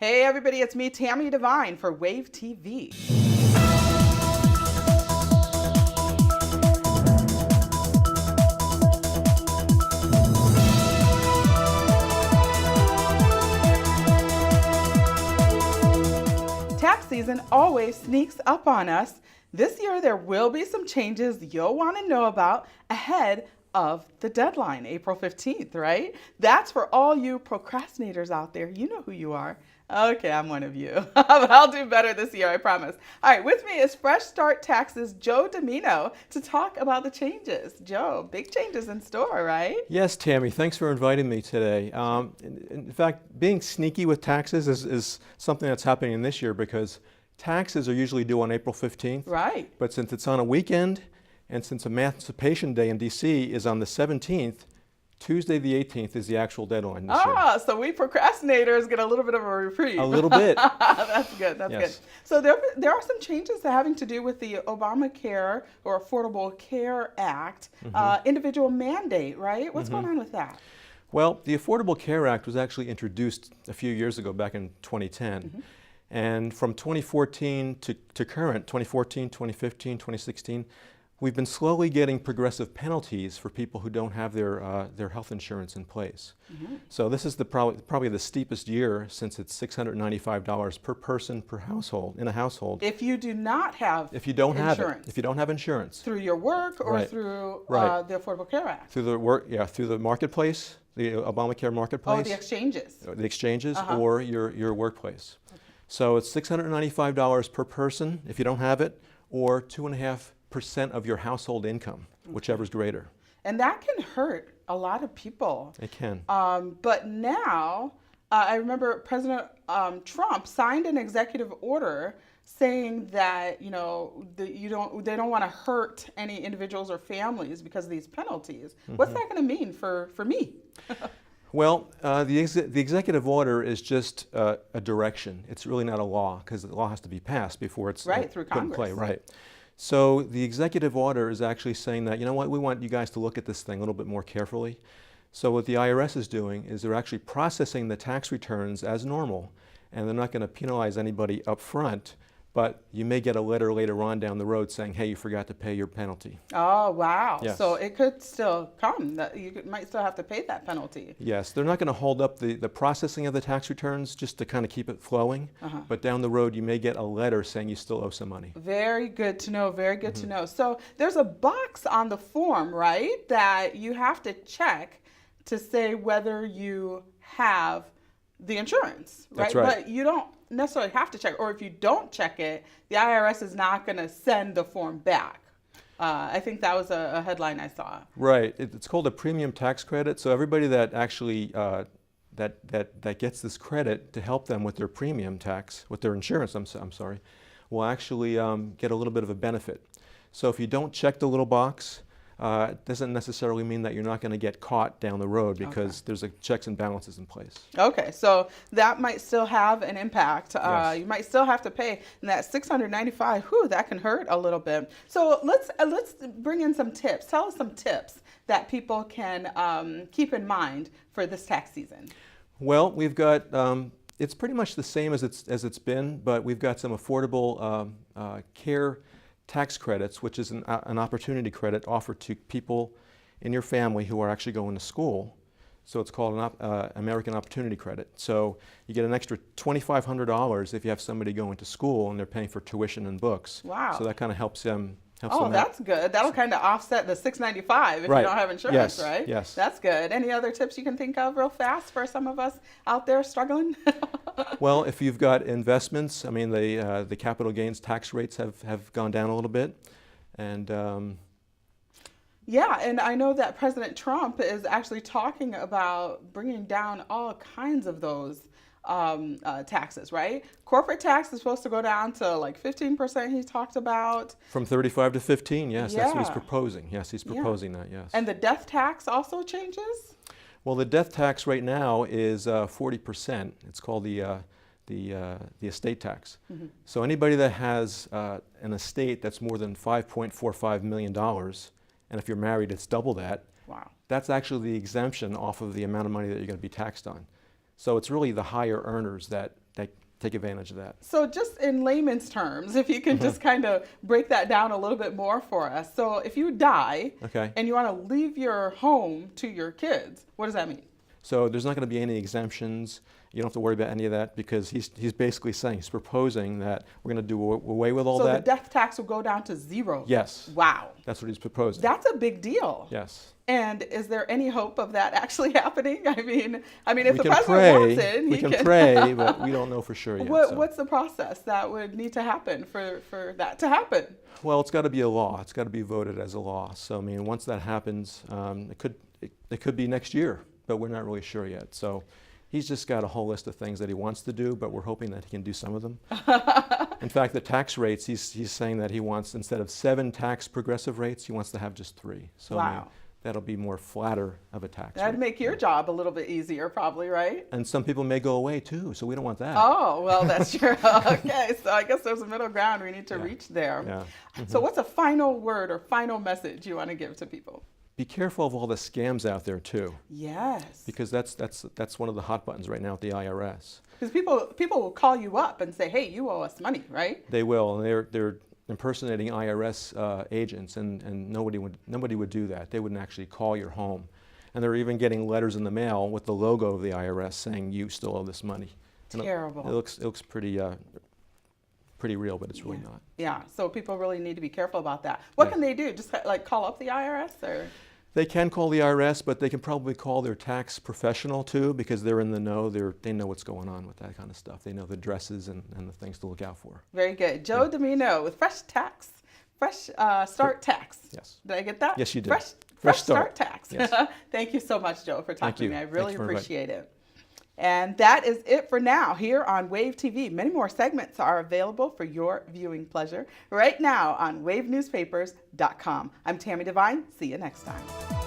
Hey everybody, it's me, Tami DeVine for Wave TV. Tax season always sneaks up on us. This year there will be some changes you'll want to know about ahead of the deadline, April 15th, right? That's for all you procrastinators out there. You know who you are. Okay, I'm one of you, but I'll do better this year, I promise. All right, with me is Fresh Start Taxes' Joe Dimino to talk about the changes. Joe, big changes in store, right? Yes, Tammy, thanks for inviting me today. In fact, being sneaky with taxes is something that's happening this year because taxes are usually due on April 15th. Right. But since it's on a weekend and since Emancipation Day in DC is on the 17th, Tuesday the 18th is the actual deadline this year. So we procrastinators get a little bit of a reprieve. A little bit. That's good, that's Yes. good. So there are some changes having to do with the Obamacare or Affordable Care Act, individual mandate, right? What's going on with that? Well, the Affordable Care Act was actually introduced a few years ago, back in 2010. And from 2014 to current, 2014, 2015, 2016, we've been slowly getting progressive penalties for people who don't have their health insurance in place. So this is probably the steepest year since it's $695 per person per household in a household. If you do not have If you don't have insurance, it, if you don't have insurance through your work or Right. through Right. the Affordable Care Act. through the marketplace, the Obamacare marketplace, Oh, the exchanges. the exchanges, or your workplace. So it's $695 per person if you don't have it, or 2.5% of your household income, whichever's greater. And that can hurt a lot of people. It can. But now, I remember President Trump signed an executive order saying that they don't want to hurt any individuals or families because of these penalties. What's that going to mean for me? Well, the executive order is just a direction. It's really not a law because the law has to be passed before it's Right, through put in play. Congress. Right. So the executive order is actually saying that, you know what, we want you guys to look at this thing a little bit more carefully. So what the IRS is doing is they're actually processing the tax returns as normal, and they're not going to penalize anybody up front, but you may get a letter later on down the road saying, hey, you forgot to pay your penalty. Oh, wow. Yes. So it could still come. That might still have to pay that penalty. Yes, they're not going to hold up the processing of the tax returns just to kind of keep it flowing, but down the road you may get a letter saying you still owe some money. Very good to know, very good to know. So there's a box on the form, right, that you have to check to say whether you have the insurance, right? That's right. But you don't necessarily have to check, or if you don't check it, the IRS is not going to send the form back. I think that was a headline I saw. Right. It's called a premium tax credit. So everybody that actually that gets this credit to help them with their premium tax, with their insurance, I'm sorry, will actually get a little bit of a benefit. So if you don't check the little box, it doesn't necessarily mean that you're not going to get caught down the road because there's checks and balances in place. Okay, so that might still have an impact. Yes. You might still have to pay, and that $695, that can hurt a little bit. So let's bring in some tips. Tell us some tips that people can keep in mind for this tax season. Well, we've got it's pretty much the same as it's been, but we've got some affordable care tax credits, which is an opportunity credit offered to people in your family who are actually going to school. So it's called an American Opportunity Credit. So you get an extra $2,500 if you have somebody going to school and they're paying for tuition and books. Wow. So that kind of helps them. Oh, that's good. That'll kind of offset the $695 if Right. you don't have insurance, Yes. right? Yes. That's good. Any other tips you can think of real fast for some of us out there struggling? Well, if you've got investments, I mean, the capital gains tax rates have gone down a little bit. And yeah, and I know that President Trump is actually talking about bringing down all kinds of those taxes, right? Corporate tax is supposed to go down to like 15%, he talked about. from 35 to 15, yes, that's what he's Yeah. proposing. Yes, he's proposing that, yes. And the death tax also changes? Well, the death tax right now is 40%. It's called the estate tax. So anybody that has an estate that's more than $5.45 million, and if you're married, it's double that. Wow. That's actually the exemption off of the amount of money that you're going to be taxed on. So it's really the higher earners that take advantage of that. So just in layman's terms, if you can just kind of break that down a little bit more for us. So if you die and you want to leave your home to your kids, what does that mean? So there's not going to be any exemptions. You don't have to worry about any of that because he's basically saying, he's proposing that we're going to do away with all that. So the death tax will go down to zero? Yes. Wow. That's what he's proposing. That's a big deal. Yes. And is there any hope of that actually happening? I mean, if the president wants it, we can pray, but we don't know for sure yet. What's the process that would need to happen for that to happen? Well, it's got to be a law. It's got to be voted as a law. So I mean, once that happens, it could be next year, but we're not really sure yet. So he's just got a whole list of things that he wants to do, but we're hoping that he can do some of them. In fact, the tax rates, he's saying that he wants, instead of 7 tax progressive rates, he wants to have just 3. So wow. I mean, that'll be more flatter of a tax That'd rate. make your job a little bit easier probably, right? And some people may go away too, so we don't want that. Oh, well, that's true. Okay, so I guess there's a middle ground we need to reach there. Yeah. So what's a final word or final message you want to give to people? Be careful of all the scams out there too. Yes. Because that's one of the hot buttons right now at the IRS. Because people will call you up and say, hey, you owe us money, right? They will, and they're impersonating IRS agents, and nobody would do that. They wouldn't actually call your home. And they're even getting letters in the mail with the logo of the IRS saying you still owe this money. Terrible. It looks pretty real, but it's really not. Yeah, so people really need to be careful about that. What can they do? Just like call up the IRS or? They can call the IRS, but they can probably call their tax professional too, because they're in the know. They know what's going on with that kind of stuff. They know the addresses and the things to look out for. Very good. Joe Dimino with Fresh Start Tax. Yes. Did I get that? Yes, you did. Fresh Start Tax. Yes. Thank you so much, Joe, for talking to me. I really Thanks appreciate it. And that is it for now here on Wave TV. Many more segments are available for your viewing pleasure right now on wavenewspapers.com. I'm Tami DeVine. See you next time.